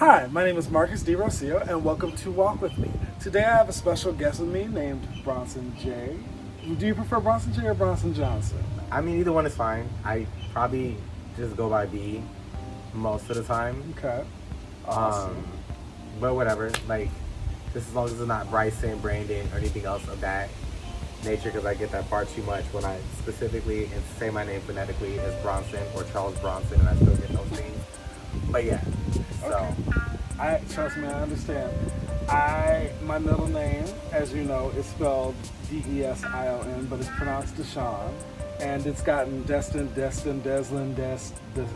Hi, my name is Marcus D. Rocio, and welcome to Walk With Me. Today I have a special guest with me named Bronson J. Do you prefer Bronson J or Bronson Johnson? I mean, either one is fine. I probably just go by B most of the time. Okay. Awesome. But whatever. Like, just as long as it's not Bryson, Brandon, or anything else of that nature, because I get that far too much when I specifically and say my name phonetically as Bronson or Charles Bronson, and I still get those things. But yeah. So. Okay. Trust me, I understand. My middle name, as you know, is spelled Desion, but it's pronounced Deshaun, and it's gotten Destin, Deslin,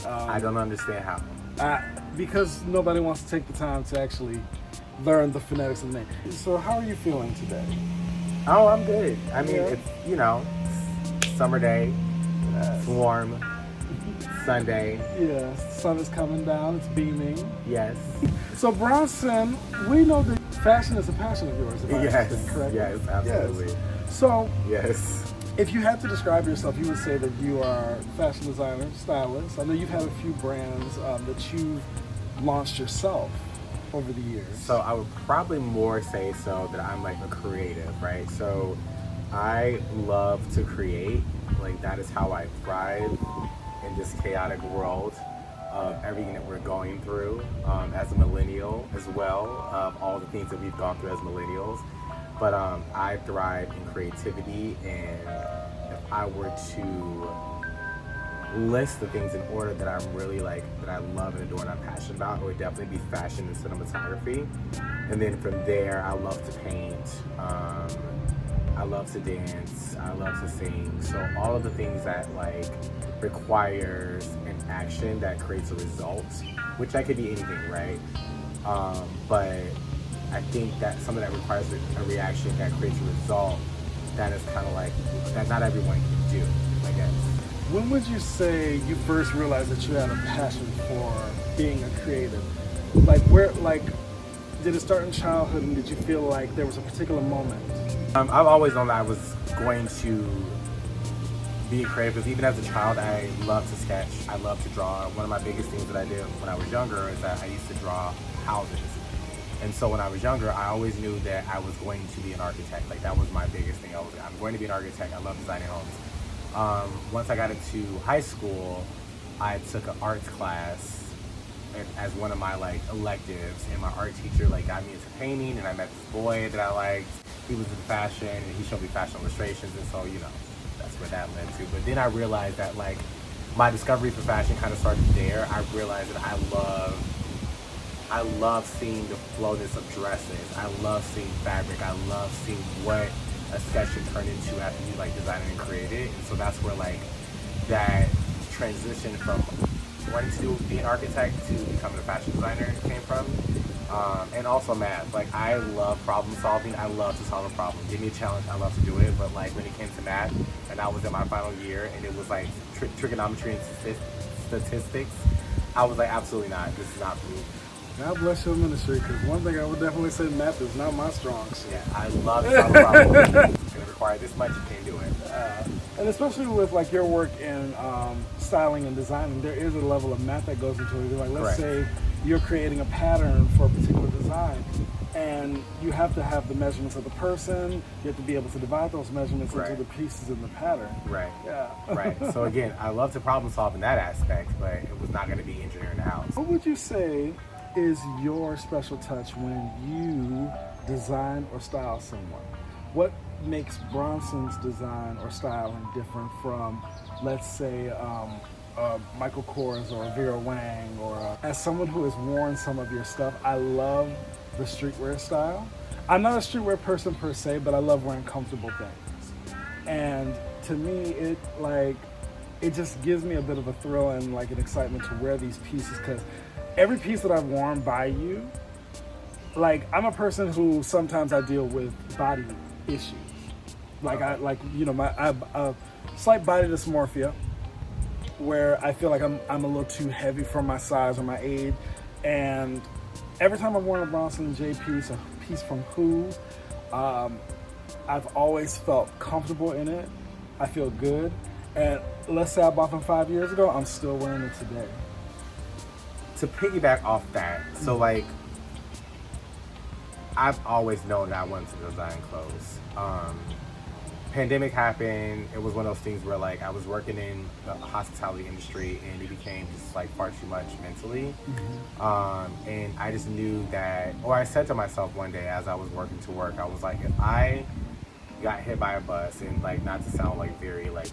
I don't understand how. Because nobody wants to take the time to actually learn the phonetics of the name. So how are you feeling today? Oh, I'm good. I mean, it's, summer day, it's warm, Sunday. Yeah, sun is coming down, it's beaming. Yes. So Bronson, we know that fashion is a passion of yours, if I understand correctly. Yes, absolutely. Yes. So, yes. If you had to describe yourself, you would say that you are a fashion designer, stylist. I know you've had a few brands that you've launched yourself over the years. So I would probably more say so that I'm like a creative, right? So I love to create. Like, that is how I thrive in this chaotic world of everything that we're going through as a millennial as well, of all the things that we've gone through as millennials. But I thrive in creativity, and if I were to list the things in order that I'm really like, that I love and adore and I'm passionate about, it would definitely be fashion and cinematography. And then from there, I love to paint, I love to dance, I love to sing. So all of the things that like requires an action that creates a result, which that could be anything, right? But I think that something that requires a reaction that creates a result, that is kind of like, that not everyone can do, I guess. When would you say you first realized that you had a passion for being a creative? Did it start in childhood, and did you feel like there was a particular moment? I've always known that I was going to be creative, because even as a child, I love to sketch, I love to draw. One of my biggest things that I did when I was younger is that I used to draw houses. And so when I was younger, I always knew that I was going to be an architect. Like, that was my biggest thing. I'm going to be an architect. I love designing homes. Once I got into high school, I took an arts class as one of my like electives, and my art teacher like got me into painting, and I met this boy that I liked. He was in fashion, and he showed me fashion illustrations, and so that's where that led to. But then I realized that like my discovery for fashion kind of started there. I realized that I love seeing the flowness of dresses. I love seeing fabric. I love seeing what a sketch can turn into after you like design it and create it. And so that's where like that transition from wanting to be an architect to becoming a fashion designer came from. And also math. Like, I love problem solving. I love to solve a problem. Give me a challenge, I love to do it. But like when it came to math, and I was in my final year, and it was like trigonometry and statistics, I was like, absolutely not. This is not for me. God bless your ministry, because one thing I would definitely say, math is not my strong suit. Yeah, I love to solve a problem. It's going to require this much, you can't do it. And especially with like your work in styling and designing, there is a level of math that goes into it. Like, let's say you're creating a pattern for a particular design, and you have to have the measurements of the person. You have to be able to divide those measurements into the pieces in the pattern. Right. Yeah. Right. So again, I love to problem solve in that aspect, but it was not going to be engineering the house. What would you say is your special touch when you design or style someone? What makes Bronson's design or styling different from, let's say, Michael Kors or Vera Wang? Or as someone who has worn some of your stuff, I love the streetwear style. I'm not a streetwear person per se, but I love wearing comfortable things. And to me, it just gives me a bit of a thrill and like an excitement to wear these pieces, because every piece that I've worn by you, like, I'm a person who sometimes I deal with body issues. Like, I have slight body dysmorphia, where I feel like I'm a little too heavy for my size or my age. And every time I've worn a Bronson J piece, a piece from Who, I've always felt comfortable in it. I feel good. And let's say I bought them 5 years ago, I'm still wearing it today. to piggyback off that, so like I've always known that I wanted to design clothes. Pandemic happened. It was one of those things where like I was working in the hospitality industry and it became just like far too much mentally. And I just knew that, or I said to myself one day as I was working to work, I was like, if I got hit by a bus, and like not to sound like very like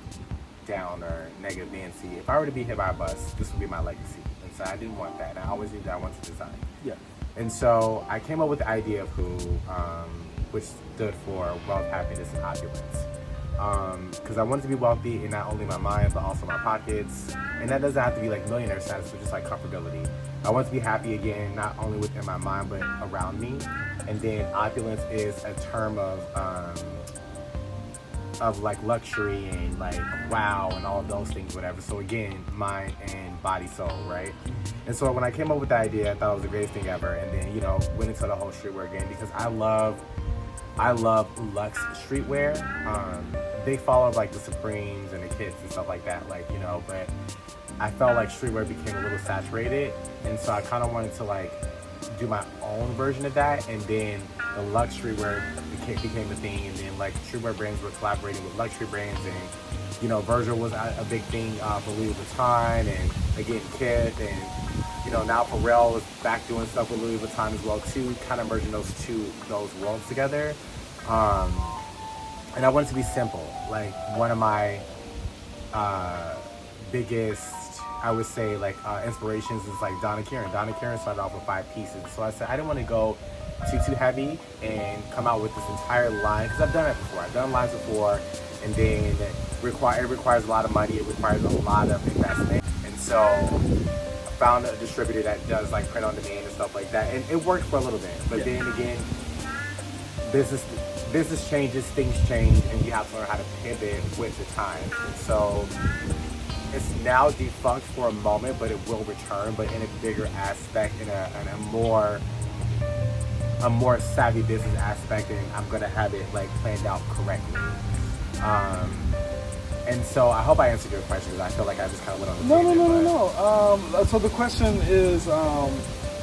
down or negative Nancy, if I were to be hit by a bus, this would be my legacy. And so I didn't want that. And I always knew that I wanted to design. Yeah. And so I came up with the idea of Who, which stood for wealth, happiness, and opulence. Because I wanted to be wealthy in not only my mind, but also my pockets. And that doesn't have to be like millionaire status, but just like comfortability. I want to be happy again, not only within my mind, but around me. And then opulence is a term of like luxury and like wow and all of those things, whatever. So again, mind and body, soul, right? And so when I came up with the idea, I thought it was the greatest thing ever. And then, you know, went into the whole streetwear game because I love luxe streetwear. Big follow of like the Supremes and the Kits and stuff like that, like, you know, but I felt like streetwear became a little saturated. And so I kind of wanted to like do my own version of that. And then the luxe streetwear became the thing. And then like streetwear brands were collaborating with luxury brands. And, you know, Virgil was a big thing for Louis Vuitton, and again, Kit, and, you know, now Pharrell is back doing stuff with Louis Vuitton as well too, kind of merging those worlds together. And I want it to be simple. Like one of my biggest, I would say, like inspirations is like Donna Karan. Donna Karan started off with 5 pieces. So I said I didn't want to go too heavy and come out with this entire line, because I've done it before. I've done lines before, and then it requires a lot of money. It requires a lot of investment. And so I found a distributor that does like print on demand and stuff like that, and it worked for a little bit. But then again, business changes, things change, and you have to learn how to pivot with the times. And so it's now defunct for a moment, but it will return, but in a bigger aspect, in a more savvy business aspect, and I'm gonna have it like planned out correctly. And so I hope I answered your question, because I feel like I just kind of went on the tangent. No. So the question is,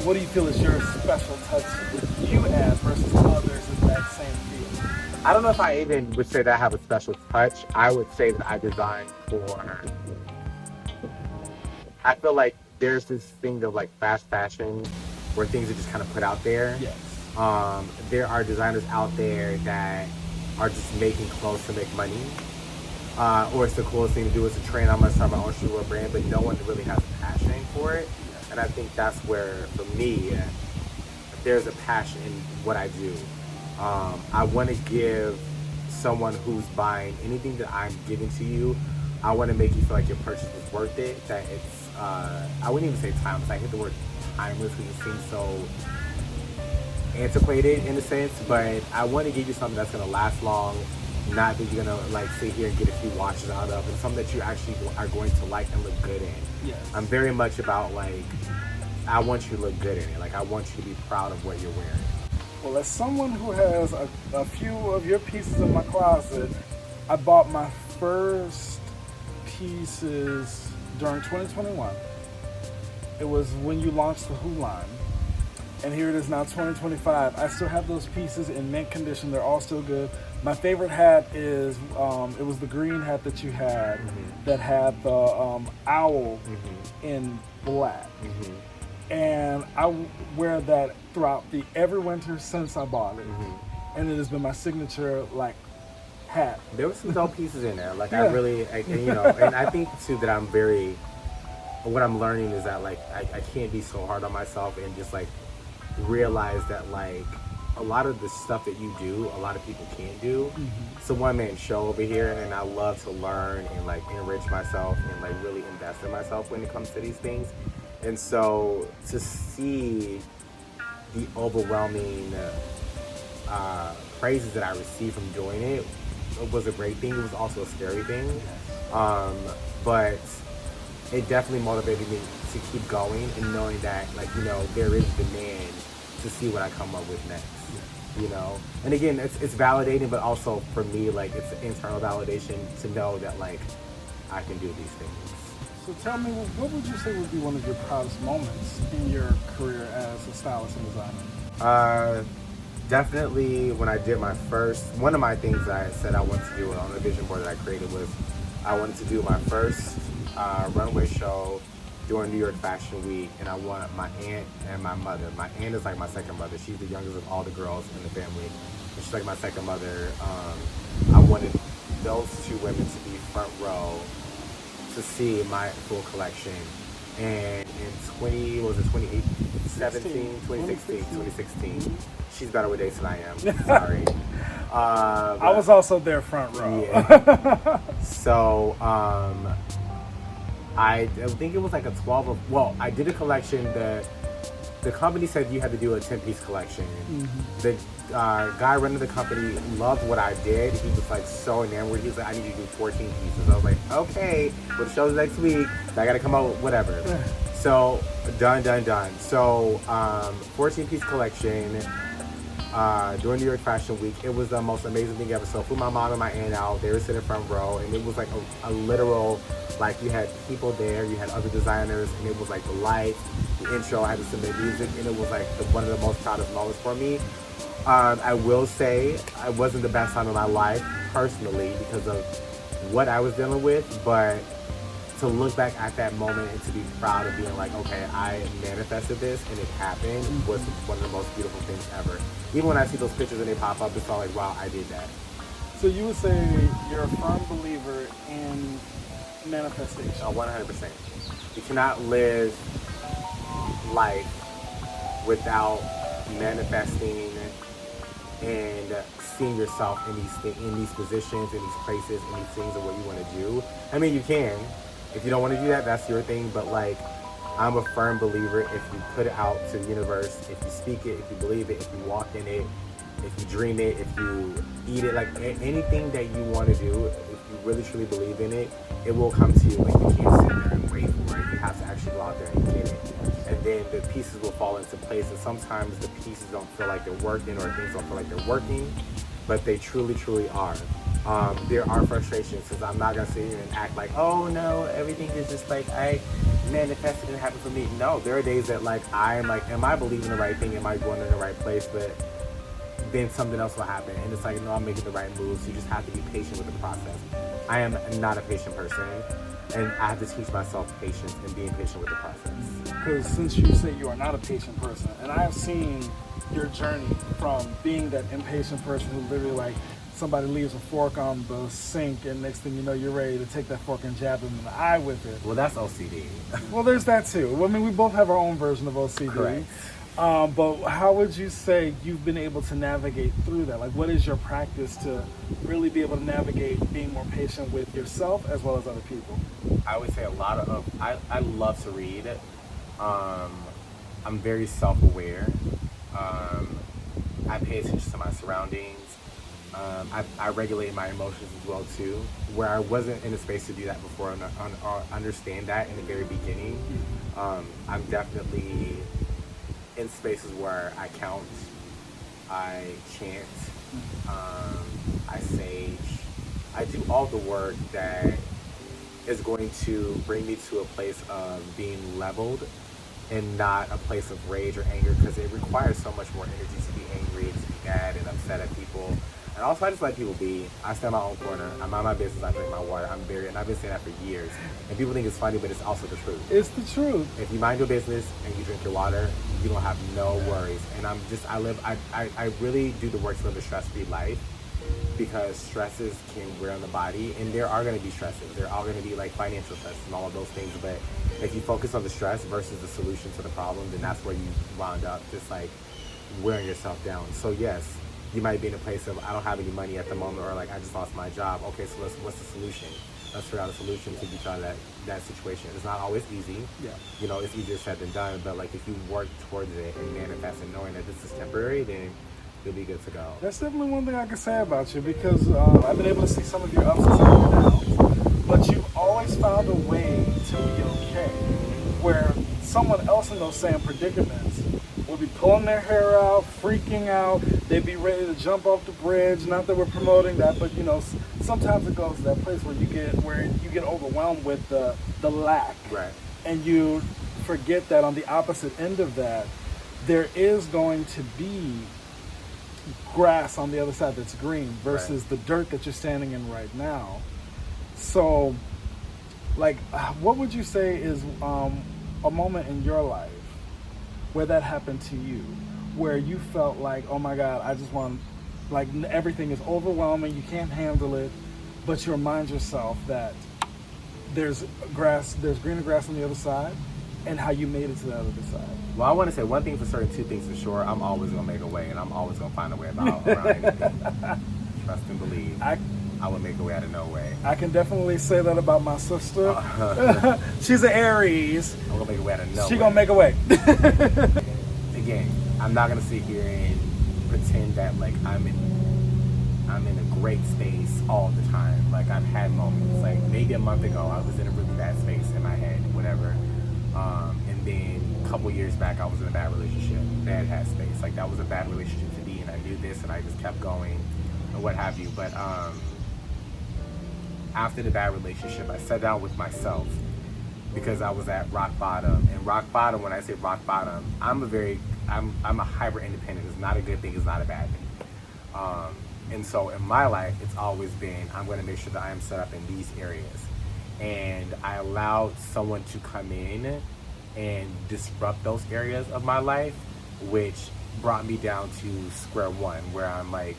what do you feel is your special touch with you as versus others in that same field? I don't know if I even would say that I have a special touch. I would say that I design for, I feel like there's this thing of like fast fashion where things are just kind of put out there. Yes. There are designers out there that are just making clothes to make money. Or it's the coolest thing to do is to train. I'm going to start my own streetwear brand, but no one really has a passion for it. And I think that's where, for me, there's a passion in what I do. I want to give someone who's buying anything that I'm giving to you, I want to make you feel like your purchase was worth it, that it's, I wouldn't even say timeless. I hate the word timeless because it seems so antiquated in a sense, but I want to give you something that's going to last long, not that you're going to like sit here and get a few washes out of, and something that you actually are going to like and look good in. Yes. I'm very much about like, I want you to look good in it. Like I want you to be proud of what you're wearing. Well, as someone who has a few of your pieces in my closet, I bought my first pieces during 2021. It was when you launched the Who line. And here it is now, 2025. I still have those pieces in mint condition. They're all still good. My favorite hat is, it was the green hat that you had, that had the owl in black. And I wear that throughout every winter since I bought it. And it has been my signature, like, hat. There were some dope pieces in there. Like, Yeah. and, you know, and I think, too, that I'm very, what I'm learning is that, like, I can't be so hard on myself and just, like, realize that, like, a lot of the stuff that you do, a lot of people can't do. It's a one-man show over here, and I love to learn and, like, enrich myself and, like, really invest in myself when it comes to these things. And so to see the overwhelming praises that I received from doing it was a great thing. It was also a scary thing. But it definitely motivated me to keep going and knowing that, like, you know, there is demand to see what I come up with next. You know? And again, it's validating, but also for me, like, it's an internal validation to know that, like, I can do these things. So tell me, what would you say would be one of your proudest moments in your career as a stylist and designer? Uh, Definitely when I did my first, one of my things I said I wanted to do on the vision board that I created was I wanted to do my first runway show during New York Fashion Week, and I want my aunt and my mother. My aunt is like my second mother. She's the youngest of all the girls in the family, and she's like my second mother. I wanted those two women to be front row to see my full collection. And in 2016, she's better with dates than I am. Sorry. I was also there front row. Yeah. So, I think it was like a 12 of, well, I did a collection that the company said you had to do a 10-piece collection. The guy running the company loved what I did. He was like so enamored. He was like, I need you to do 14 pieces. I was like, okay, well, the show's next week. I got to come out with whatever. So, done. So, 14-piece collection during New York Fashion Week. It was the most amazing thing ever. So, I flew my mom and my aunt out. They were sitting front row, and it was like a literal, like, you had people there, you had other designers, and it was like the lights, the intro, I had to submit music, and it was like one of the most proudest moments for me. I will say it wasn't the best time of my life personally because of what I was dealing with, but to look back at that moment and to be proud of being like, okay, I manifested this and it happened was one of the most beautiful things ever. Even when I see those pictures and they pop up, it's all like, wow, I did that. So you would say you're a firm believer in manifestation? 100%. You cannot live life without manifesting and seeing yourself in these positions, in these places, in these things of what you want to do. I mean, you can. If you don't want to do that, that's your thing. But like, I'm a firm believer if you put it out to the universe, if you speak it, if you believe it, if you walk in it, if you dream it, if you eat it, like anything that you want to do, if you really truly believe in it, it will come to you. Like, you can't sit there and wait for it. You have to actually go out there and get it. And then the pieces will fall into place. And sometimes the pieces don't feel like they're working, or things don't feel like they're working, but they truly, truly are. There are frustrations, because I'm not going to sit here and act like, oh no, everything is just like I manifested and it happened for me. No, there are days that like I'm like, am I believing the right thing? Am I going in the right place? But then something else will happen, and it's like, no, I'm making the right moves. You just have to be patient with the process. I am not a patient person, and I have to teach myself patience and being patient with the process. Because since you say you are not a patient person, and I have seen your journey from being that impatient person who literally, like, somebody leaves a fork on the sink, and next thing you know, you're ready to take that fork and jab them in the eye with it. Well, that's OCD. Well, there's that too. Well, I mean, we both have our own version of OCD. Correct. But how would you say you've been able to navigate through that? Like, what is your practice to really be able to navigate being more patient with yourself as well as other people? I would say a lot of, I love to read. I'm very self-aware. I pay attention to my surroundings. I regulate my emotions as well too, where I wasn't in a space to do that before and understand that in the very beginning. I'm definitely in spaces where I count, I chant, I sage, I do all the work that is going to bring me to a place of being leveled and not a place of rage or anger, because it requires so much more energy to be angry and to be mad and upset at people. And also, I just let people be. I stand in my own corner. I mind my business. I drink my water. And I've been saying that for years. And people think it's funny, but it's also the truth. It's the truth. If you mind your business and you drink your water, you don't have no worries. And I really do the work to live a stress-free life, because stresses can wear on the body, and there are going to be stresses. There are going to be like financial stress and all of those things. But if you focus on the stress versus the solution to the problem, then that's where you wound up just like wearing yourself down. So yes, you might be in a place of, I don't have any money at the moment, or like, I just lost my job. Okay, so what's the solution? Let's figure out a solution to get out of that situation. It's not always easy. Yeah. You know, it's easier said than done, but like, if you work towards it and manifest and knowing that this is temporary, then you'll be good to go. That's definitely one thing I can say about you, because I've been able to see some of your ups and some of your downs, but you always found a way to be okay, where someone else in those same predicaments would be pulling their hair out, freaking out. They'd be ready to jump off the bridge. Not that we're promoting that, but you know, sometimes it goes to that place where you get overwhelmed with the lack, Right. and you forget that on the opposite end of that, there is going to be grass on the other side that's green versus Right. the dirt that you're standing in right now. So, like, what would you say is a moment in your life where that happened to you, where you felt like, oh my God, I just want, like, everything is overwhelming, you can't handle it, but you remind yourself that there's greener grass on the other side, and how you made it to the other side. Well, I want to say one thing for certain, two things for sure. I'm always gonna make a way, and I'm always gonna find a way about around anything. Trust and believe. I would make a way out of no way. I can definitely say that about my sister. She's an Aries. I'm gonna make a way out of no way. She gonna make a way. Again, I'm not gonna sit here and pretend that like I'm in a great space all the time. Like, I've had moments. Like, maybe a month ago, I was in a really bad space in my head, whatever. And then a couple years back, I was in a bad relationship, bad head space. Like, that was a bad relationship to be in. I knew this, and I just kept going, and what have you. But after the bad relationship, I sat down with myself because I was at rock bottom. And rock bottom, when I say rock bottom, I'm a hyper independent. It's not a good thing. It's not a bad thing. And so in my life, it's always been, I'm going to make sure that I am set up in these areas. And I allowed someone to come in and disrupt those areas of my life, which brought me down to square one, where I'm like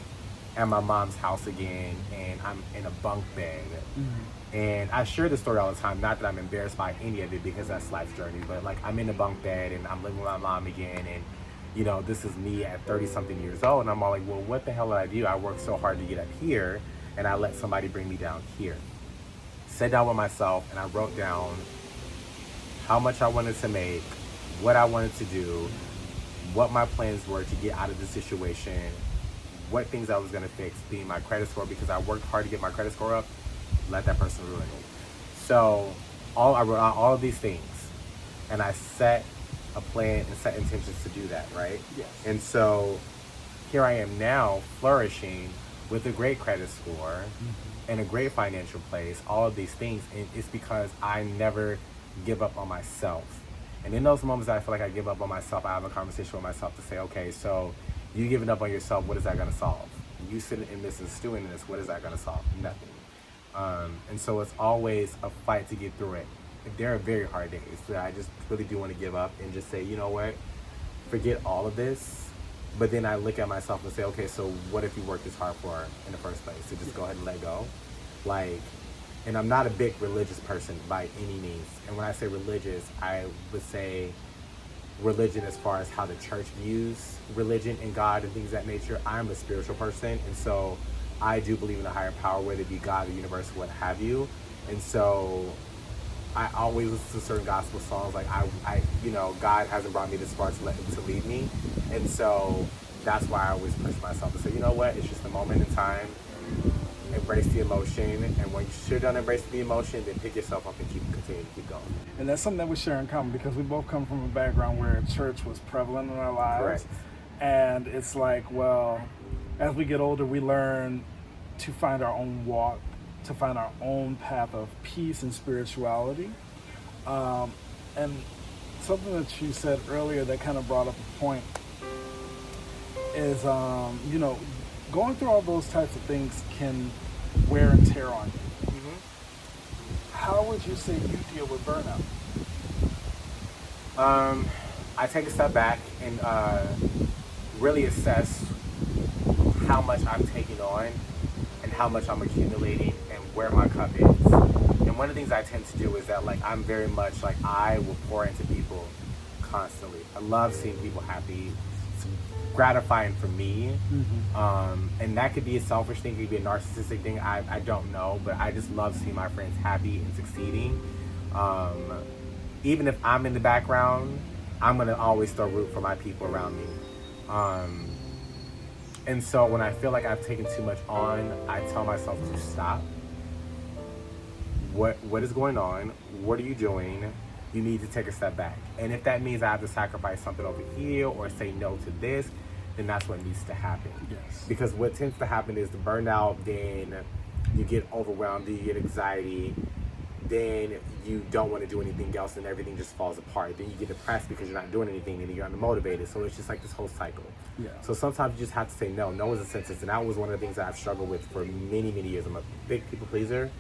at my mom's house again, and I'm in a bunk bed. Mm-hmm. And I share this story all the time, not that I'm embarrassed by any of it, because that's life's journey, but like, I'm in a bunk bed and I'm living with my mom again, and you know, this is me at 30-something years old, and I'm all like, well, what the hell did I do? I worked so hard to get up here, and I let somebody bring me down here. Sat down with myself, and I wrote down how much I wanted to make, what I wanted to do, what my plans were to get out of the situation, what things I was going to fix, being my credit score, because I worked hard to get my credit score up, let that person ruin it. So I wrote out all of these things, and I set a plan and set intentions to do that, right? Yes. And so here I am now, flourishing with a great credit score, mm-hmm. and a great financial place, all of these things, and it's because I never give up on myself. And in those moments that I feel like I give up on myself, I have a conversation with myself to say, okay, so you giving up on yourself, what is that going to solve? You sitting in this and stewing in this, what is that going to solve? Nothing. And so it's always a fight to get through it. There are very hard days that I just really do want to give up and just say, you know what, forget all of this. But then I look at myself and say, okay, so what if you worked this hard for in the first place? So just go ahead and let go. Like, and I'm not a big religious person by any means. And when I say religious, I would say religion as far as how the church views religion and God and things of that nature. I'm a spiritual person, and so I do believe in a higher power, whether it be God, the universe, what have you. And so I always listen to certain gospel songs. Like, I you know, God hasn't brought me this far to leave me. And so that's why I always push myself to say, you know what, it's just a moment in time. Embrace the emotion. And when you're done embracing the emotion, then pick yourself up and continue to keep going. And that's something that we share in common, because we both come from a background where church was prevalent in our lives. Correct. And it's like, well, as we get older, we learn to find our own walk, to find our own path of peace and spirituality. And something that you said earlier that kind of brought up a point is, you know, going through all those types of things can wear and tear on you. Mm-hmm. How would you say you deal with burnout? I take a step back and really assess how much I'm taking on and how much I'm accumulating and where my cup is. And one of the things I tend to do is that, like, I'm very much like, I will pour into people constantly. I love seeing people happy. It's gratifying for me. Mm-hmm. And that could be a selfish thing, it could be a narcissistic thing, I don't know, but I just love seeing my friends happy and succeeding. Even if I'm in the background, I'm gonna always still root for my people around me. And so when I feel like I've taken too much on, I tell myself to stop. What is going on? What are you doing? You need to take a step back. And if that means I have to sacrifice something over here or say no to this, then that's what needs to happen. Yes. Because what tends to happen is the burnout then you get overwhelmed, you get anxiety, then you don't want to do anything else and everything just falls apart. Then you get depressed because you're not doing anything and you're unmotivated. So it's just like this whole cycle. Yeah. So sometimes you just have to say no. No is a sentence. And that was one of the things that I've struggled with for many, many years. I'm a big people pleaser.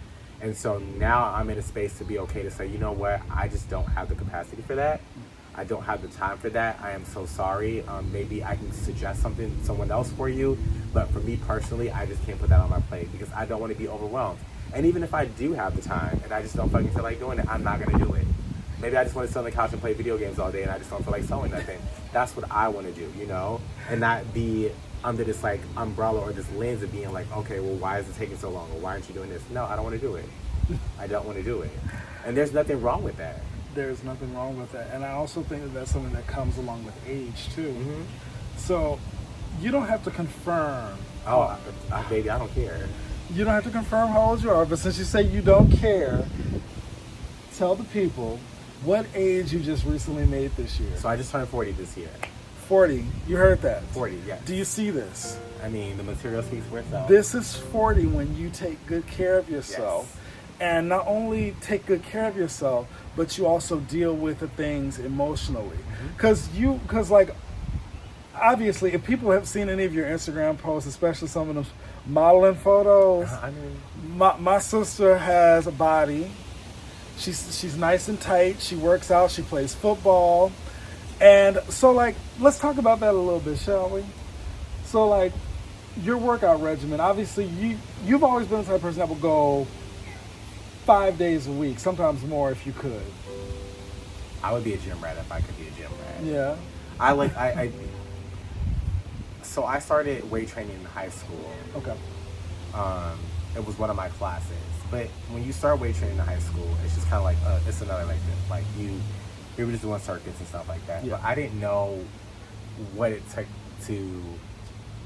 And so now I'm in a space to be okay to say, you know what, I just don't have the capacity for that. I don't have the time for that. I am so sorry. Maybe I can suggest someone else for you. But for me personally, I just can't put that on my plate because I don't want to be overwhelmed. And even if I do have the time and I just don't fucking feel like doing it, I'm not going to do it. Maybe I just want to sit on the couch and play video games all day and I just don't feel like sewing nothing. That's what I want to do, you know? And not be under this like umbrella or this lens of being like, okay, well, why is it taking so long? Or why aren't you doing this? No, I don't want to do it. I don't want to do it. And there's nothing wrong with that. There's nothing wrong with that. And I also think that that's something that comes along with age too. Mm-hmm. So you don't have to confirm. Oh, baby, I don't care. You don't have to confirm how old you are, but since you say you don't care, tell the people what age you just recently made this year. So I just turned 40 this year. 40. You heard that? 40, yes. Do you see this? I mean, the material speaks for itself. This is 40 when you take good care of yourself. Yes. And not only take good care of yourself, but you also deal with the things emotionally. Because like, obviously, if people have seen any of your Instagram posts, especially some of them modeling photos, I mean, my sister has a body. She's nice and tight. She works out. She plays football. And so, like, let's talk about that a little bit, shall we? So, like, your workout regimen, obviously, you've always been the type of person that will go 5 days a week, sometimes more if you could. I would be a gym rat if I could be a gym rat. Yeah. So I started weight training in high school. Okay. It was one of my classes. But when you start weight training in high school, it's just kind of like, it's another like this. Like we were just doing circuits and stuff like that. Yeah. But I didn't know what it took to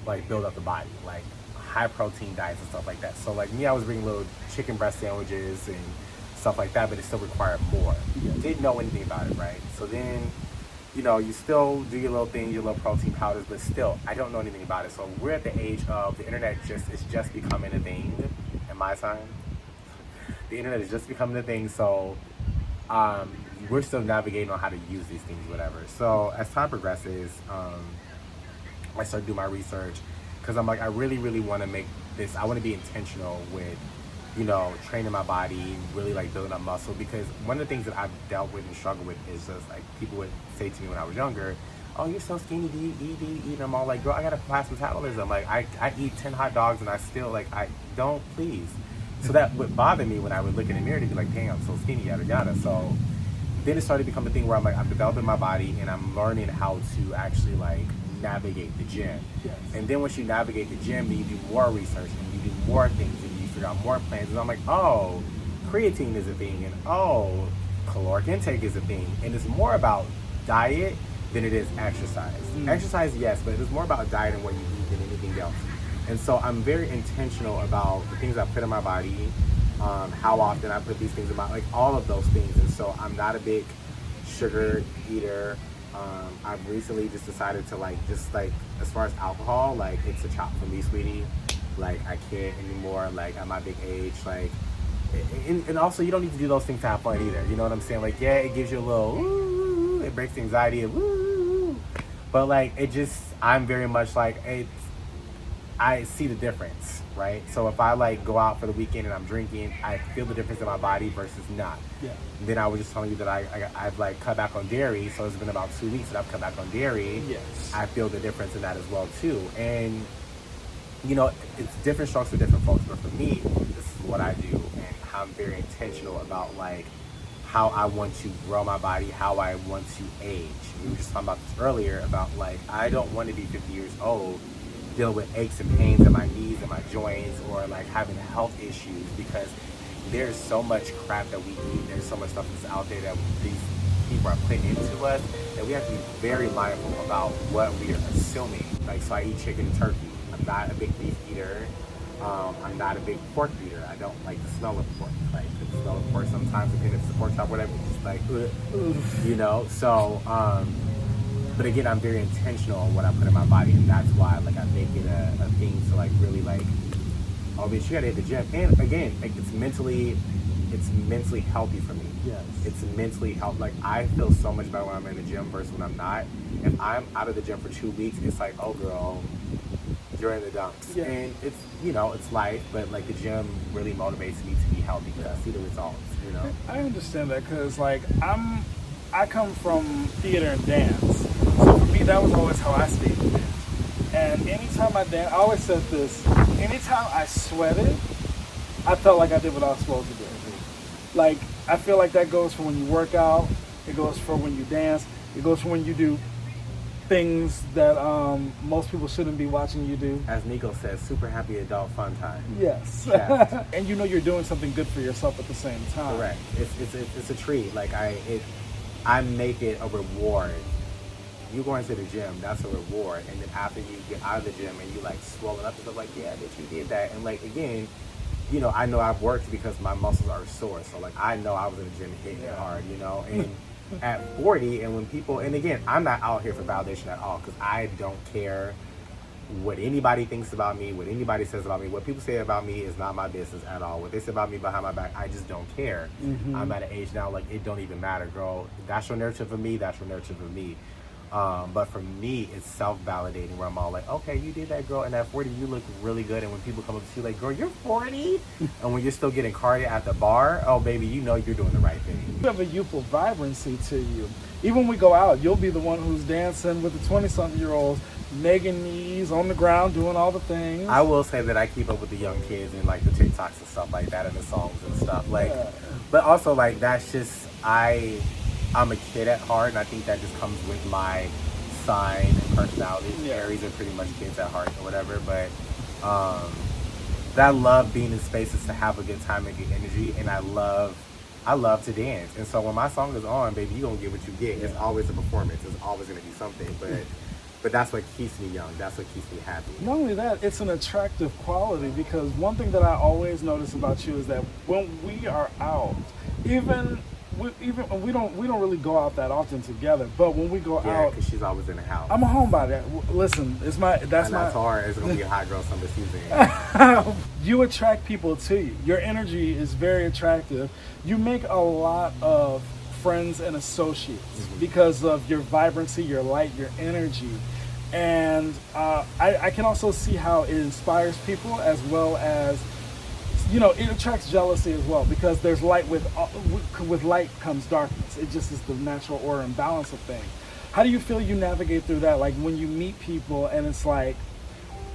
like build up the body, like high protein diets and stuff like that. So like me, I was bringing little chicken breast sandwiches and stuff like that, but it still required more. Yeah. Didn't know anything about it, right? So then, you know, you still do your little thing, your little protein powders, but still, I don't know anything about it. So we're at the age of the internet is just becoming a thing in my time. The internet is just becoming a thing, so we're still navigating on how to use these things, whatever. So as time progresses, I start doing my research because I'm like, I really, really want to make this, I want to be intentional with, you know, training my body, really like building up muscle, because one of the things that I've dealt with and struggled with is just like people would say to me when I was younger, oh, you're so skinny, do you eat? And I'm all like, girl, I got a past metabolism. Like I eat 10 hot dogs and I still like, I don't, please. So that would bother me when I would look in the mirror and be like, dang, I'm so skinny, yada, yada. So then it started to become a thing where I'm like, I'm developing my body and I'm learning how to actually like navigate the gym. Yes. And then once you navigate the gym, then you do more research and you do more things and you figure out more plans. And I'm like, oh, creatine is a thing, and oh, caloric intake is a thing. And it's more about diet than it is exercise. Exercise, yes, but it's more about diet and what you eat than anything else. And so I'm very intentional about the things I put in my body, how often I put these things in my, like all of those things. And so I'm not a big sugar eater. I've recently just decided to like, just like, as far as alcohol, like it's a chop for me, sweetie. Like I can't anymore, like at my big age, like, and also you don't need to do those things to have fun either. You know what I'm saying? Like, yeah, it gives you a little, woo, it breaks the anxiety of woo, but like, it just, I'm very much like, I see the difference, right? So if I like go out for the weekend and I'm drinking, I feel the difference in my body versus not. Yeah. Then I was just telling you that I've like cut back on dairy. So it's been about 2 weeks that I've cut back on dairy. Yes. I feel the difference in that as well too. And you know, it's different strokes for different folks, but for me, this is what I do and how I'm very intentional about like how I want to grow my body, how I want to age. We were just talking about this earlier about like, I don't want to be 50 years old dealing with aches and pains in my knees and my joints, or like having health issues, because there's so much crap that we eat, there's so much stuff that's out there that these people are putting into us, that we have to be very mindful about what we are consuming. Like, so I eat chicken and turkey. I'm not a big beef eater. I'm not a big pork eater. I don't like the smell of pork. Like the smell of pork sometimes, depending if it's a pork chop, whatever, it's just like, you know. So, but again, I'm very intentional on what I put in my body, and that's why like I make it a thing to like really like oh bitch, you gotta hit the gym. And again, like it's mentally healthy for me. Yes. It's mentally healthy. Like I feel so much better when I'm in the gym versus when I'm not. If I'm out of the gym for 2 weeks, it's like, oh girl, you're in the dumps. Yeah. And it's, you know, it's life, but like the gym really motivates me to be healthy because I see the results, you know. I understand that because like I come from theater and dance, so for me that was always how I stayed in dance. And anytime I dance, I always said this: anytime I sweated, I felt like I did what I was supposed to do. Like I feel like that goes for when you work out, it goes for when you dance, it goes for when you do things that most people shouldn't be watching you do. As Nico says, super happy adult fun time. Yes. Yeah. And you know you're doing something good for yourself at the same time. Correct. It's a treat. Like I make it a reward. You going to the gym, that's a reward. And then after you get out of the gym and you like swollen up and stuff, like, yeah, bitch, you did that. And like again, you know, I know I've worked because my muscles are sore. So like I know I was in the gym hitting it hard, you know. And at 40, and when people, and again, I'm not out here for validation at all because I don't care what anybody thinks about me, what anybody says about me. What people say about me is not my business at all. What they say about me behind my back, I just don't care. I'm at an age now, like, it don't even matter, girl. That's your narrative of me, that's your narrative of me. But for me, it's self-validating where I'm all like, okay, you did that, girl, and at 40, you look really good. And when people come up to you like, girl, you're 40? And when you're still getting carded at the bar, oh, baby, you know you're doing the right thing. You have a youthful vibrancy to you. Even when we go out, you'll be the one who's dancing with the 20-something-year-olds, nagging knees on the ground, doing all the things. I will say that I keep up with the young kids and like the TikToks and stuff like that and the songs and stuff. Like, but also like that's just I'm a kid at heart, and I think that just comes with my sign and personality. Aries are pretty much kids at heart or whatever. But I love being in spaces to have a good time and get energy, and I love to dance. And so when my song is on, baby, you gonna get what you get. It's always a performance. It's always gonna be something. But that's what keeps me young. That's what keeps me happy. Not only that, it's an attractive quality because one thing that I always notice about you is that when we are out, even we don't really go out that often together. But when we go out, because she's always in the house. I'm a homebody. Listen, that's hard. It's gonna be a hot girl summer season. You attract people to you. Your energy is very attractive. You make a lot of friends and associates because of your vibrancy, your light, your energy. And I can also see how it inspires people as well as, you know, it attracts jealousy as well because there's light with light comes darkness. It just is the natural order and balance of things. How do you feel you navigate through that? Like when you meet people and it's like,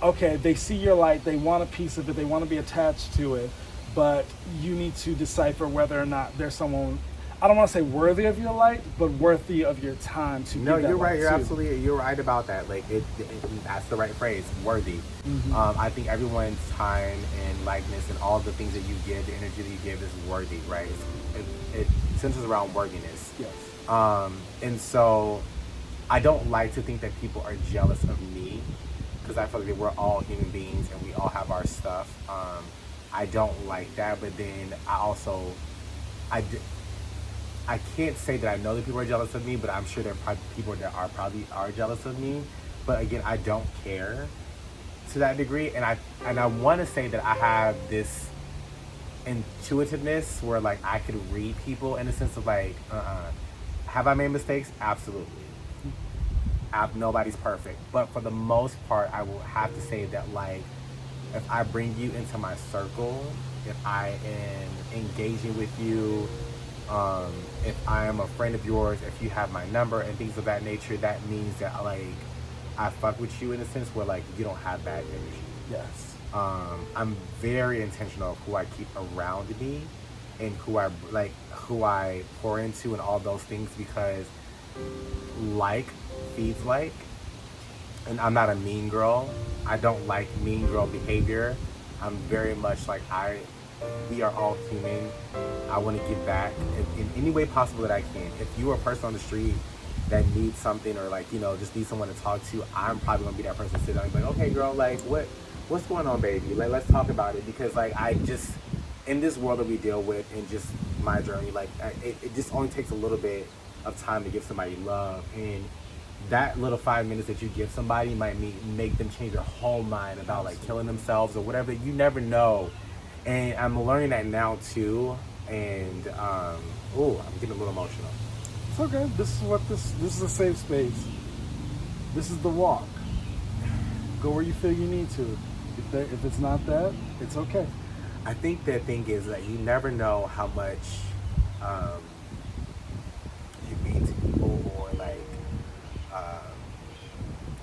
okay, they see your light, they want a piece of it, they want to be attached to it, but you need to decipher whether or not there's someone, I don't want to say worthy of your light, but worthy of your time to. No, give that you're right. light You're right about that. Like that's the right phrase, worthy. I think everyone's time and likeness and all the things that you give, the energy that you give, is worthy, right? It centers around worthiness. Yes. And so I don't like to think that people are jealous of me because I feel like we're all human beings and we all have our stuff. I don't like that, but then I can't say that I know that people are jealous of me, but I'm sure there are probably people that are jealous of me. But again, I don't care to that degree, and I want to say that I have this intuitiveness where like I could read people in the sense of like, have I made mistakes? Absolutely. Nobody's perfect, but for the most part, I will have to say that like, if I bring you into my circle, if I am engaging with you, if I am a friend of yours, if you have my number and things of that nature, that means that like I fuck with you in a sense where like you don't have bad energy. Yes. I'm very intentional of who I keep around me and who I pour into and all those things because like feeds like, and I'm not a mean girl. I don't like mean girl behavior. I'm very much like we are all human. I want to give back in any way possible that I can. If you are a person on the street that needs something or like, you know, just needs someone to talk to, I'm probably gonna be that person to sit down and be like, okay girl, like what's going on, baby? Like let's talk about it, because like I just, in this world that we deal with and just my journey, like it just only takes a little bit of time to give somebody love. And that little 5 minutes that you give somebody might make them change their whole mind about like killing themselves or whatever. You never know. And I'm learning that now too. And I'm getting a little emotional. It's okay. This is a safe space. This is the walk. Go where you feel you need to. If it's not that, it's okay. I think the thing is that you never know how much you mean to people, or like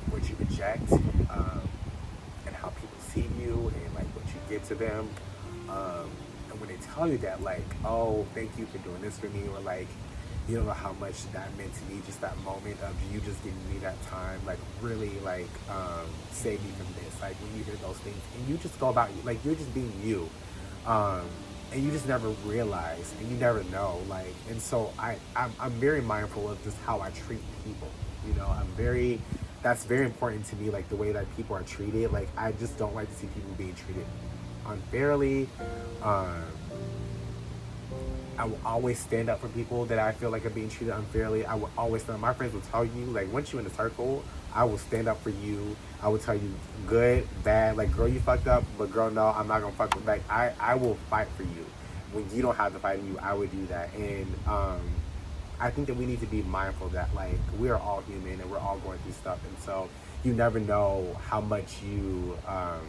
what you reject, and how people see you, and like what you give to them. And when they tell you that, like, oh, thank you for doing this for me, or like, you don't know how much that meant to me, just that moment of you just giving me that time, like really like save me from this. Like when you hear those things and you just go about, like you're just being you, and you just never realize, and you never know, like. And so I'm very mindful of just how I treat people. You know, that's very important to me, like the way that people are treated. Like I just don't like to see people being treated unfairly. I will always stand up for people that I feel like are being treated unfairly. I will always stand up. My friends will tell you, like, once you're in a circle, I will stand up for you. I will tell you good, bad, like, girl, you fucked up, but girl, no, I'm not gonna fuck with back. I will fight for you. When you don't have to fight you, I would do that. And I think that we need to be mindful that, like, we are all human and we're all going through stuff. And so you never know how much you, I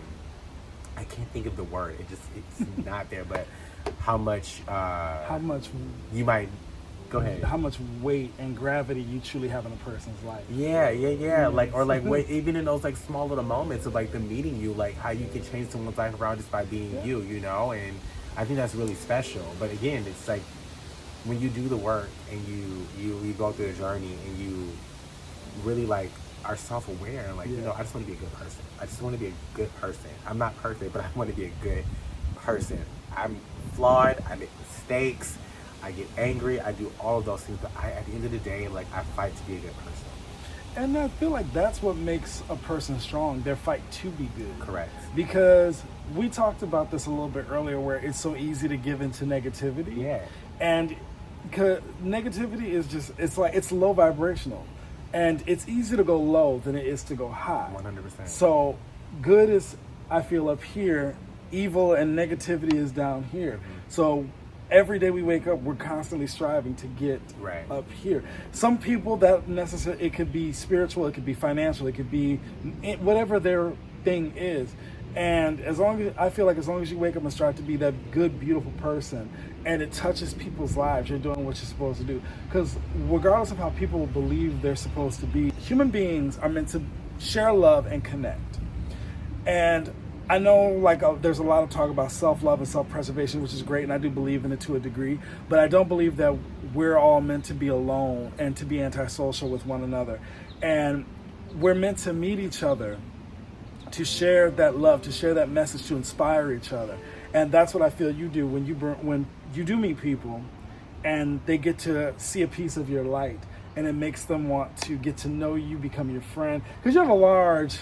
can't think of the word. It's not there, but how much you might go ahead. How much weight and gravity you truly have in a person's life. Yeah. Yes. Like, or like wait, even in those like small little moments of like them meeting you, like how you can change someone's life around just by being you know. And I think that's really special. But again, it's like when you do the work and you go through the journey and you really like are self-aware and like, you know, I just want to be a good person. I just want to be a good person. I'm not perfect, but I want to be a good person. I'm flawed, I make mistakes, I get angry, I do all of those things, but at the end of the day, like, I fight to be a good person. And I feel like that's what makes a person strong, their fight to be good. Correct. Because we talked about this a little bit earlier, where it's so easy to give into negativity. Yeah. And negativity is just, it's low vibrational. And it's easier to go low than it is to go high. 100%. So good is, I feel, up here. Evil and negativity is down here. Mm-hmm. So every day we wake up, we're constantly striving to get up here. Some people, that necessarily, it could be spiritual, it could be financial, it could be whatever their thing is. And I feel like as long as you wake up and strive to be that good, beautiful person, and it touches people's lives, you're doing what you're supposed to do. Because regardless of how people believe they're supposed to be, human beings are meant to share love and connect. And I know, like, there's a lot of talk about self-love and self-preservation, which is great, and I do believe in it to a degree, but I don't believe that we're all meant to be alone and to be antisocial with one another. And we're meant to meet each other, to share that love, to share that message, to inspire each other. And that's what I feel you do when you do meet people and they get to see a piece of your light, and it makes them want to get to know you, become your friend, because you have a large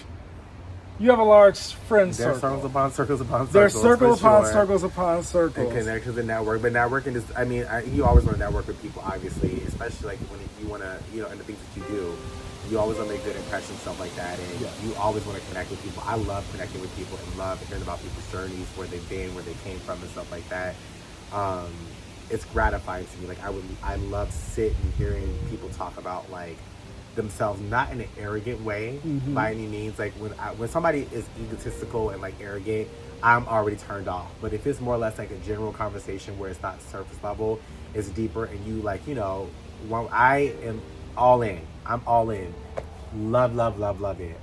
friend circle. There's circles upon circles upon circles. There's circles upon circles upon circles. And connections and network. But networking is, I mean, you always want to network with people, obviously, especially like when you want to, you know, and the things that you do. You always want to make good impressions, stuff like that. And you always want to connect with people. I love connecting with people and love hearing about people's journeys, where they've been, where they came from, and stuff like that. It's gratifying to me. Like, I love sitting and hearing people talk about, like, themselves, not in an arrogant way by any means. Like when somebody is egotistical and like arrogant, I'm already turned off. But if it's more or less like a general conversation where it's not surface level, it's deeper, and you like, you know, well, I am all in. I'm all in. Love it.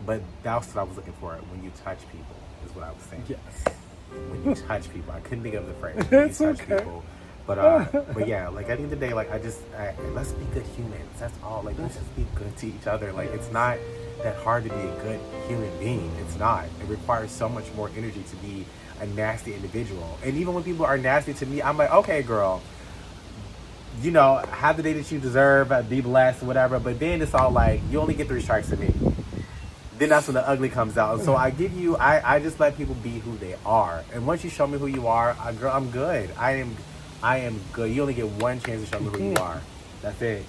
But that's what I was looking for. When you touch people is what I was saying. Yes. When you touch people, I couldn't think of the phrase. It's touch okay. People. But yeah, like at the end of the day, like let's be good humans. That's all. Like, let's just be good to each other. Like, it's not that hard to be a good human being. It's not. It requires so much more energy to be a nasty individual. And even when people are nasty to me, I'm like, okay, girl, you know, have the day that you deserve, be blessed, whatever. But then it's all like, you only get 3 strikes to me. Then that's when the ugly comes out. And so I just let people be who they are. And once you show me who you are, girl, I'm good. I am good. You only get one chance to show me who you are. That's it.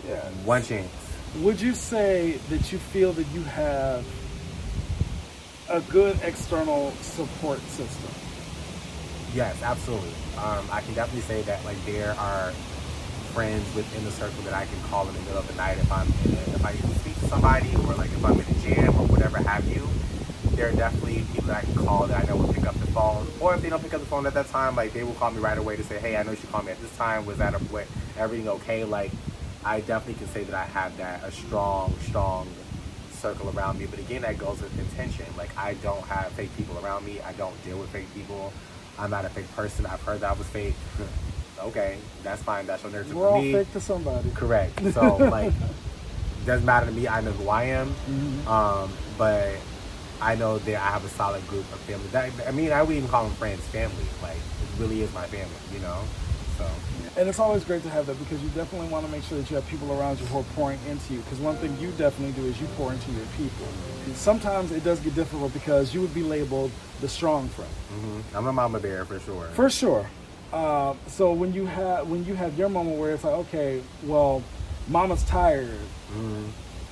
Yeah. One chance. Would you say that you feel that you have a good external support system? Yes, absolutely. I can definitely say that like there are friends within the circle that I can call in the middle of the night if I need to speak to somebody, or like if I'm in the gym or whatever have you. There are definitely people that I can call that I know will pick up the phone, or if they don't pick up the phone at that time, like they will call me right away to say, hey, I know you called me at this time. Was that everything okay? Like I definitely can say that I have a strong circle around me. But again, that goes with intention. Like I don't have fake people around me. I don't deal with fake people. I'm not a fake person. I've heard that I was fake. Okay, that's fine. That's your narrative We're for all me. fake to somebody. Correct. So like, doesn't matter to me. I know who I am. But I know that I have a solid group of family. I wouldn't even call them friends, family. Like it really is my family. So. And it's always great to have that, because you definitely want to make sure that you have people around you who are pouring into you. Because one thing you definitely do is you pour into your people. And sometimes it does get difficult because you would be labeled the strong friend. I'm a mama bear for sure. For sure. So when you have your moment where it's like, okay, well, mama's tired.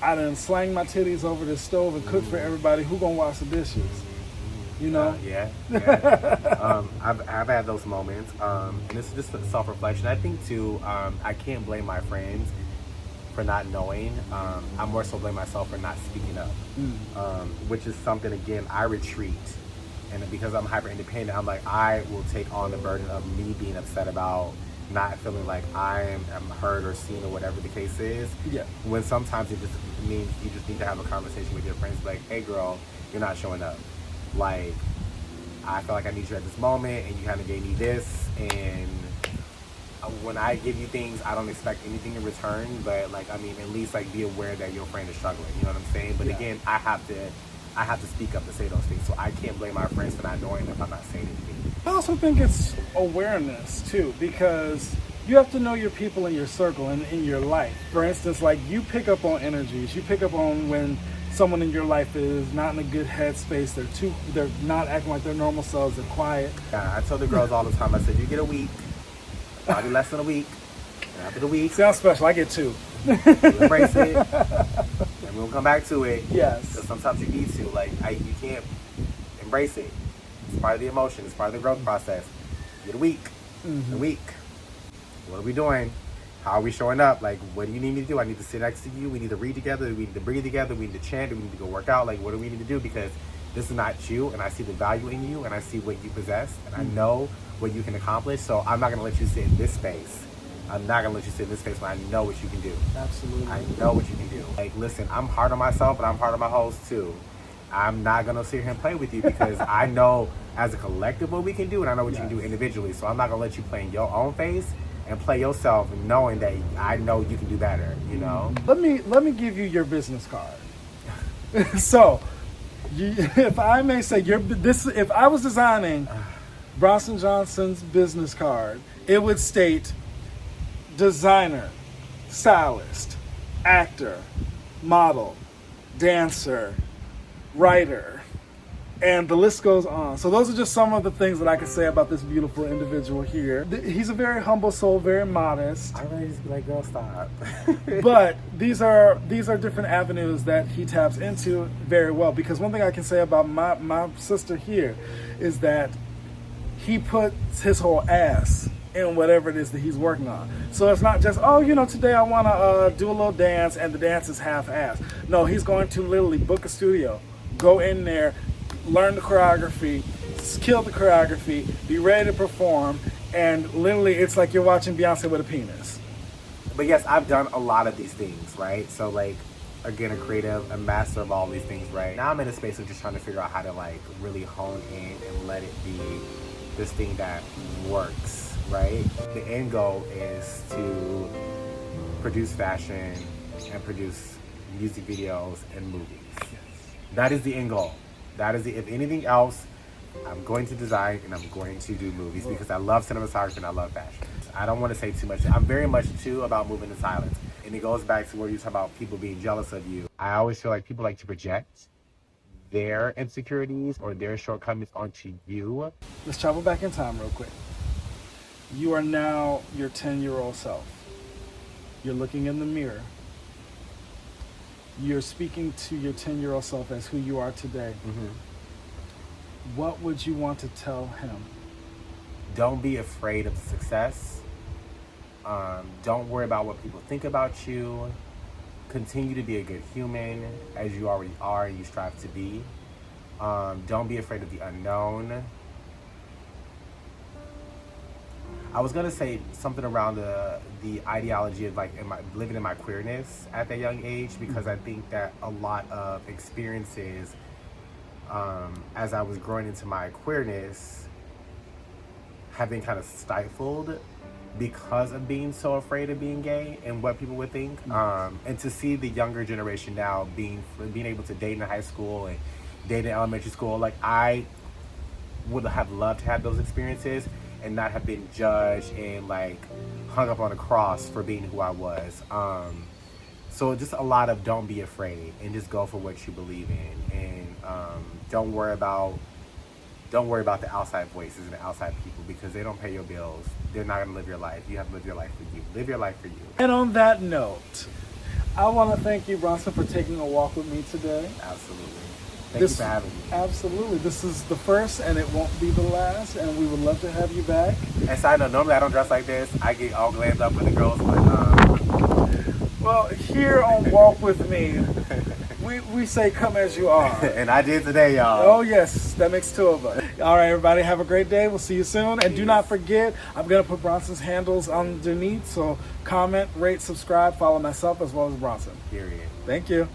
I done slang my titties over the stove and cook for everybody. Who gonna wash the dishes? You know? Yeah. I've had those moments, and this is just self-reflection. I think too. I can't blame my friends for not knowing. I more so blame myself for not speaking up, which is something, again, I retreat. And because I'm hyper independent, I'm like, I will take on the burden of me being upset about not feeling like I am heard or seen, or whatever the case is. Yeah. When sometimes it just means you just need to have a conversation with your friends, like, hey girl, you're not showing up. Like, I feel like I need you at this moment, and you kind of gave me this, and when I give you things, I don't expect anything in return, but like, at least like be aware that your friend is struggling, you know what I'm saying? But again, I have to speak up to say those things, so I can't blame my friends for not knowing if I'm not saying anything. I also think it's awareness too, because you have to know your people in your circle and in your life. For instance, like you pick up on energies, you pick up on when someone in your life is not in a good headspace, they're not acting like their normal selves, they're quiet. Yeah, I tell the girls all the time, I said, you get a week, probably less than a week, and after the week, sounds special, I get 2. you embrace it, and we'll come back to it. Yes. Because sometimes you need to, you can't embrace it. It's part of the emotion, it's part of the growth process. Get a week, a week. What are we doing? How are we showing up? Like, what do you need me to do? I need to sit next to you. We need to read together. We need to breathe together. We need to chant. We need to go work out. Like, what do we need to do? Because this is not you, and I see the value in you, and I see what you possess, and I know what you can accomplish. So I'm not going to let you sit in this space. I'm not going to let you sit in this space when I know what you can do. Absolutely. I know what you can do. Like, listen, I'm hard on myself, but I'm hard on my host, too. I'm not going to sit here and play with you because I know as a collective what we can do, and I know what you can do individually. So I'm not going to let you play in your own face and play yourself, knowing that I know you can do better, you know? Let me give you your business card. So, if I may say, if I was designing Bronson Johnson's business card, it would state designer, stylist, actor, model, dancer, writer, and the list goes on. So those are just some of the things that I can say about this beautiful individual here. He's a very humble soul, very modest. I really just be like, girl, stop. But these are different avenues that he taps into very well. Because one thing I can say about my sister here is that he puts his whole ass in whatever it is that he's working on. So it's not just, today I want to do a little dance and the dance is half-assed. No, he's going to literally book a studio, go in there, learn the choreography, kill the choreography, be ready to perform, and literally it's like you're watching Beyonce with a penis. But yes, I've done a lot of these things, right? So like, again, a creative, a master of all these things, right? Now I'm in a space of just trying to figure out how to like really hone in and let it be this thing that works, right? The end goal is to produce fashion and produce music videos and movies. That is the end goal. That is if anything else, I'm going to design and I'm going to do movies because I love cinematography and I love fashion. I don't want to say too much. I'm very much too about moving in silence. And it goes back to where you talk about people being jealous of you. I always feel like people like to project their insecurities or their shortcomings onto you. Let's travel back in time real quick. You are now your 10-year-old self. You're looking in the mirror. You're speaking to your 10-year-old self as who you are today. What would you want to tell him? Don't be afraid of success. Don't worry about what people think about you. Continue to be a good human as you already are and you strive to be. Don't be afraid of the unknown. I was gonna say something around the ideology of like living in my queerness at that young age, because I think that a lot of experiences as I was growing into my queerness have been kind of stifled because of being so afraid of being gay and what people would think. And to see the younger generation now being able to date in high school and date in elementary school, like I would have loved to have those experiences and not have been judged and like hung up on a cross for being who I was. So just a lot of don't be afraid and just go for what you believe in, and don't worry about the outside voices and the outside people, because they don't pay your bills. They're not going to live your life. You have to live your life for you. Live your life for you. And on that note, I want to thank you, Bronson, for taking a walk with me today. Absolutely. Thank you for having me. Absolutely. This is the first, and it won't be the last, and we would love to have you back. And side note, normally I don't dress like this. I get all glammed up with the girls, but well, here on Walk With Me, we say come as you are. and I did today, y'all. Oh, yes. That makes two of us. All right, everybody. Have a great day. We'll see you soon. And do not forget, I'm going to put Bronson's handles underneath. So comment, rate, subscribe, follow myself as well as Bronson. Period. Thank you.